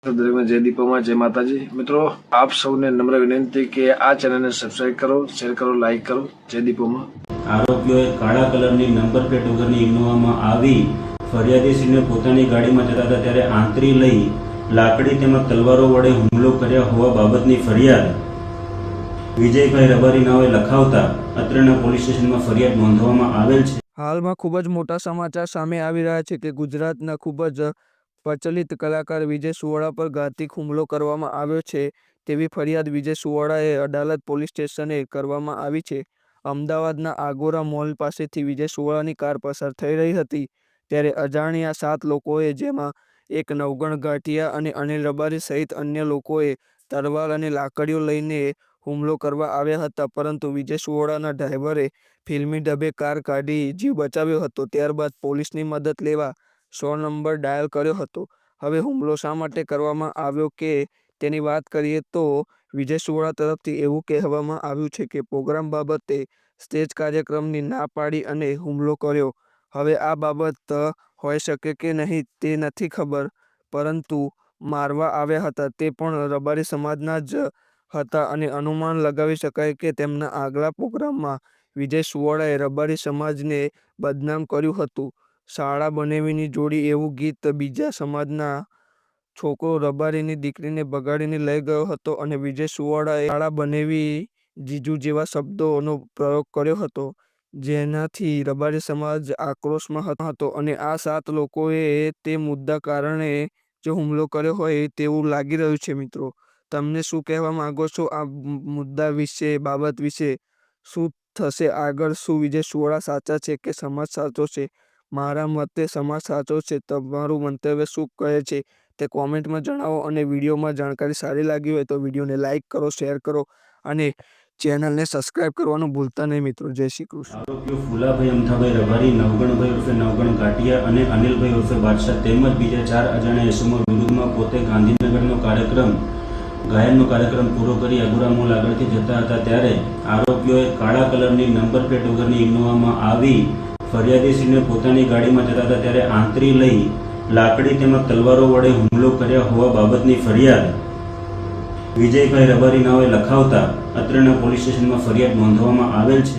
દરેકને જય દીપોમાં જય માતાજી। મિત્રો આપ સૌને નમ્ર વિનંતી કે આ ચેનલને સબસ્ક્રાઇબ કરો, શેર કરો, લાઈક કરો। જય દીપોમાં। આરોપીઓએ કાળા કલરની નંબર પ્લેટ વગરની ઇનોવામાં આવી ફરિયાદીશ્રીને પોતાની ગાડીમાં જતા હતા ત્યારે આંતરી લઈ લાકડી તેમજ તલવારો વડે હુમલો કર્યા હોવા બાબતની ફરિયાદ વિજયભાઈ રબારી નાવે લખાવતા અત્રેના પોલીસ સ્ટેશનમાં ફરિયાદ નોંધવામાં આવેલ છે। હાલમાં ખૂબ જ મોટા સમાચાર સામે આવી રહ્યા છે કે ગુજરાતના ખૂબ જ પ્રચલિત કલાકાર વિજય સુવાળા પર ઘાતક હુમલો કરવામાં આવ્યો છે તેવી ફરિયાદ વિજય સુવાળાએ અડાલજ પોલીસ સ્ટેશને કરવામાં આવી છે। અમદાવાદના આગોરા મોલ પાસેથી વિજય સુવાળાની કાર પસાર થઈ રહી હતી ત્યારે અજાણ્યા 7 લોકોએ, જેમાં એક નવગણ ગાંઠિયા અને અનિલ રબારી સહિત અન્ય લોકોએ તલવાર અને લાકડીઓ લઈને હુમલો કરવા આવ્યા હતા, પરંતુ વિજય સુવાળાના ડ્રાઈવરે ફિલ્મી ઢબે કાર કાઢી જીવ બચાવ્યો હતો। ત્યારબાદ પોલીસની મદદ લેવા 100 નંબર ડાયલ કર્યો હતો। હવે હુમલો શા માટે કરવામાં આવ્યો કે તેની વાત કરીએ તો વિજય સુવાળા તરફથી એવું કહેવામાં આવ્યું છે કે પ્રોગ્રામ બાબતે સ્ટેજ કાર્યક્રમની ના પાડી અને હુમલો કર્યો। હવે આ બાબત હોઈ શકે કે નહીં તે નથી ખબર, પરંતુ મારવા આવ્યા હતા તે પણ રબારી સમાજના જ હતા અને અનુમાન લગાવી શકાય કે તેમના આગલા પ્રોગ્રામમાં વિજય સુવાળાએ રબારી સમાજને બદનામ કર્યું હતું। શાળા બનેવીની જોડી એવું ગીત બીજા સમાજના છોકરો રબારીની દીકરીને બગાડીને લઈ ગયો હતો અને વિજય સુવાળાએ શાળા બનેવી જીજુ જેવા શબ્દોનો પ્રયોગ કર્યો હતો, જેનાથી રબારી સમાજ આક્રોશમાં હતો અને આ 7 લોકોએ તે મુદ્દા કારણે જો હુમલો કર્યો હોય તેવું લાગી રહ્યું છે। મિત્રો, તમને શું કહેવા માંગો છો આ મુદ્દા વિશે, બાબત વિશે? શું થશે આગળ? શું વિજય સુવાળા સાચા છે કે સમાજ સાચો છે? મારા મતે સમાજ સાચો છે। તમારું મંતવ્ય શું કહે છે તે કોમેન્ટમાં જણાવો અને વિડીયોમાં જાણકારી સારી લાગી હોય તો વિડીયોને લાઇક કરો, શેર કરો અને ચેનલને સબસ્ક્રાઇબ કરવાનું ભૂલતા નહીં મિત્રો। જય શ્રી કૃષ્ણ। આરોપીઓ ફુલાભાઈ અમથાભાઈ રબારી, નવગણભાઈ ઉર્ફે નવગણ ગાંઠિયા અને અનિલભાઈ ઉર્ફે બાદશાહ તેમજ બીજા 4 અજાણ્યા ઇસમો વિરુદ્ધમાં પોતે ગાંધીનગરનો ગાયનનો કાર્યક્રમ પૂરો કરી આગોરા મોલ આગળથી જતા હતા ત્યારે આરોપીઓએ કાળા કલરની નંબર પ્લેટ વગરની ઇનોવામાં આવી ફરિયાદીશ્રીને પોતાની ગાડીમાં જતા હતા ત્યારે આંતરી લઈ લાકડી તેમજ તલવારો વડે હુમલો કર્યા હોવા બાબતની ફરિયાદ વિજયભાઈ રબારી નાવે લખાવતા અત્રેના પોલીસ સ્ટેશનમાં ફરિયાદ નોંધવામાં આવેલ છે।